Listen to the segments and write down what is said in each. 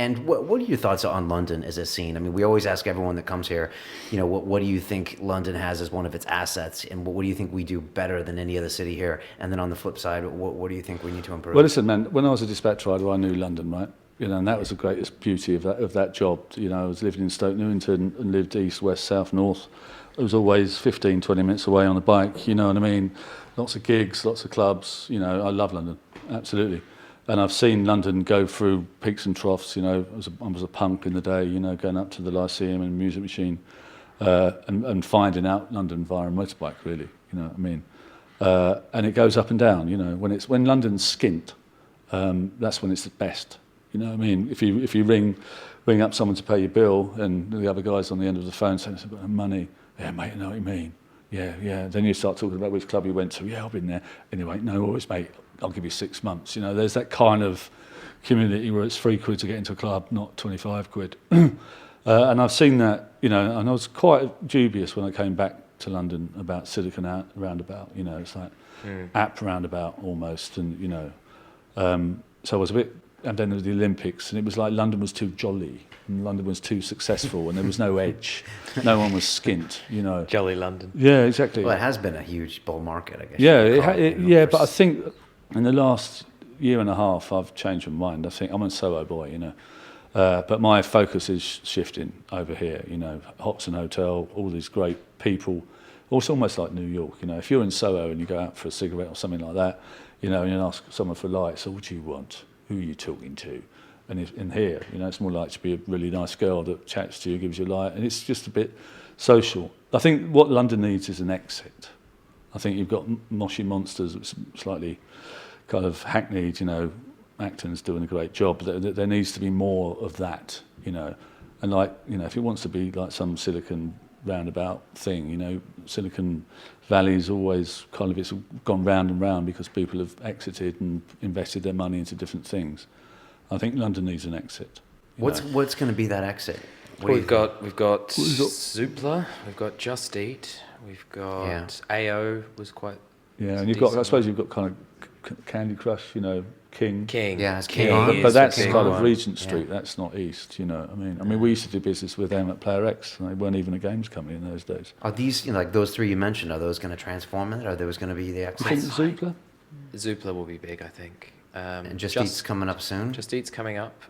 And what are your thoughts on London as a scene? I mean, we always ask everyone that comes here, what do you think London has as one of its assets, and what do you think we do better than any other city here? And then on the flip side, what do you think we need to improve? Well, listen, man, when I was a dispatch rider, I knew London, right? And that was the greatest beauty of that job. I was living in Stoke Newington and lived east, west, south, north. It was always 15, 20 minutes away on a bike, you know what I mean? Lots of gigs, lots of clubs, I love London, absolutely. And I've seen London go through peaks and troughs, I was a punk in the day, going up to the Lyceum and Music Machine and finding out London via a motorbike, really, you know what I mean? And it goes up and down, when London's skint, that's when it's the best. You know what I mean? If you ring up someone to pay your bill and the other guy's on the end of the phone saying, "I've got no money." "Yeah, mate, I know what you mean. Yeah. Then you start talking about which club you went to. "Yeah, I've been there." "Anyway, no worries, mate. I'll give you 6 months." There's that kind of community where it's £3 to get into a club, not 25 quid. And I've seen that, and I was quite dubious when I came back to London about Silicon Roundabout. It's like app roundabout almost, and so I was a bit. And then there was the Olympics, and it was like London was too jolly, and London was too successful, and there was no edge. No one was skint, Jolly London. Yeah, exactly. Well, it has been a huge bull market, I guess. Yeah, but I think in the last year and a half, I've changed my mind. I think I'm a Soho boy, but my focus is shifting over here. Hoxton Hotel, all these great people. Also, almost like New York. If you're in Soho and you go out for a cigarette or something like that, and you ask someone for a light, so what do you want? Who are you talking to? And in here, it's more likely to be a really nice girl that chats to you, gives you a light, and it's just a bit social. I think what London needs is an exit. I think you've got Moshy Monsters, which is slightly kind of hackneyed, Acton's doing a great job, but there needs to be more of that, and if it wants to be like some Silicon Roundabout thing, Silicon Valley's always kind of, it's gone round and round because people have exited and invested their money into different things. I think London needs an exit. What's going to be that exit? We've got Zoopla, we've got Just Eat, we've got AO was quite. Yeah, and you've got, I suppose you've got kind of Candy Crush, King. Yeah, it's King. But that's kind of Regent Street. Yeah. That's not East. I mean, we used to do business with them at Player X, and they weren't even a games company in those days. Are these, like those three you mentioned, are those going to transform it? Are those going to be the exits? I think Zoopla? Zoopla will be big, I think. And Just Eat's coming up soon? Just Eat's coming up.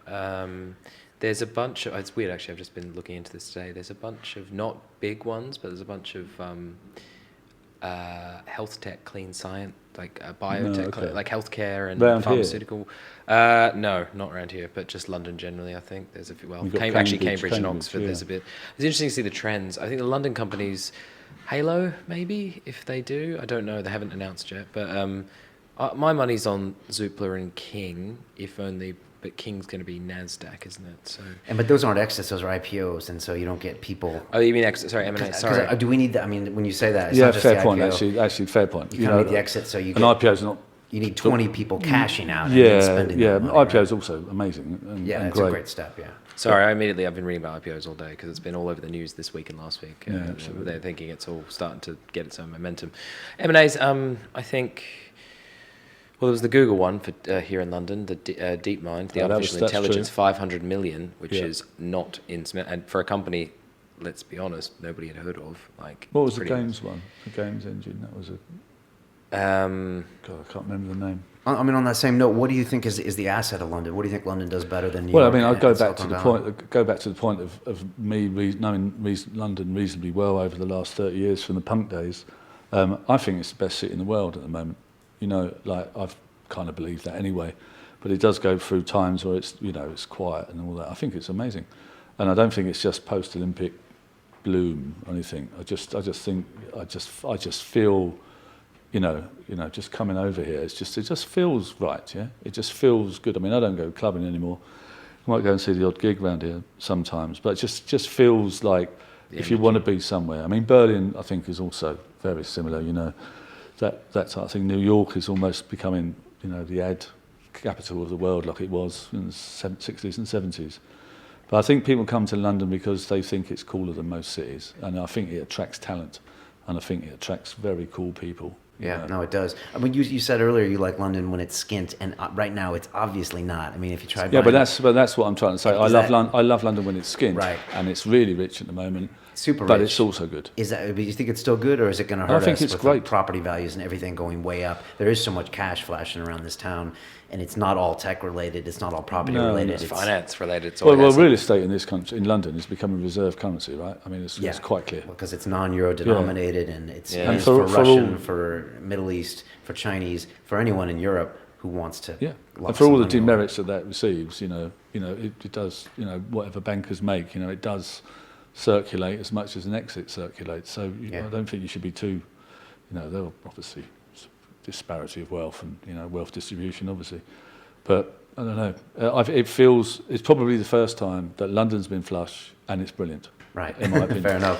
There's a bunch of, it's weird actually, I've just been looking into this today. There's a bunch of, not big ones, but there's a bunch of health tech, clean science, like biotech, like healthcare and around pharmaceutical. No, not around here, but just London generally. I think there's a few. Well, Cambridge and Oxford. Yeah. There's a bit. It's interesting to see the trends. I think the London companies, Halo maybe, if they do, I don't know. They haven't announced yet, but my money's on Zoopla and King, if only. But King's going to be NASDAQ, isn't it? So. But those aren't exits; those are IPOs, and so you don't get people. Oh, you mean exit? Sorry, M&A. Sorry. Do we need that? I mean, when you say that, it's yeah, not just fair the point. IPO. Actually, fair point. You kind of need the exit, so you. An IPO's not. You need 20 people cashing out. And then spending that money, IPO's also amazing. And it's great. a great step. Yeah. Sorry, I've been reading about IPOs all day because it's been all over the news this week and last week. Yeah, absolutely. They're thinking it's all starting to get its own momentum. M&As, I think. Well, there was the Google one for here in London, the DeepMind, the artificial intelligence, 500 million, which is not in, and for a company, let's be honest, nobody had heard of. Like, what was the games one? The games engine. That was a. God, I can't remember the name. I mean, on that same note, what do you think is the asset of London? What do you think London does better than New York? Well, I mean, I'll go back to the point of me knowing London reasonably well over the last 30 years from the punk days. I think it's the best city in the world at the moment. Like I've kind of believed that anyway, but it does go through times where it's it's quiet and all that. I think it's amazing, and I don't think it's just post-Olympic bloom or anything. I just feel, just coming over here, it just feels right. Yeah, it just feels good. I mean, I don't go clubbing anymore. I might go and see the odd gig around here sometimes, but it just feels like if you want to be somewhere. I mean, Berlin, I think, is also very similar. That type of thing. New York is almost becoming, the ad capital of the world like it was in the 60s and 70s. But I think people come to London because they think it's cooler than most cities, and I think it attracts talent, and I think it attracts very cool people. Yeah, no, it does. I mean, you said earlier you like London when it's skint, and right now it's obviously not. I mean, if you try, Yeah, but that's what I'm trying to say. I love London when it's skint, right, and it's really rich at the moment. Super but rich. It's also good. Is that? Do you think it's still good, or is it going to hurt us? I think it's with great. The property values and everything going way up? There is so much cash flashing around this town, and it's not all tech related. It's not all property related. It's finance related. It's all well, real estate in this country, in London, is becoming reserve currency, right? I mean, it's quite clear because it's non-euro denominated, and it's and for Russian, for Middle East, for Chinese, for anyone in Europe who wants to. Yeah, and for all the demerits that receives, it does, whatever bankers make, it does circulate as much as an exit circulates. So I don't think you should be too, there are obviously disparity of wealth and wealth distribution, obviously, but I don't know. It's probably the first time that London's been flush and it's brilliant. Right. In my opinion. Fair enough.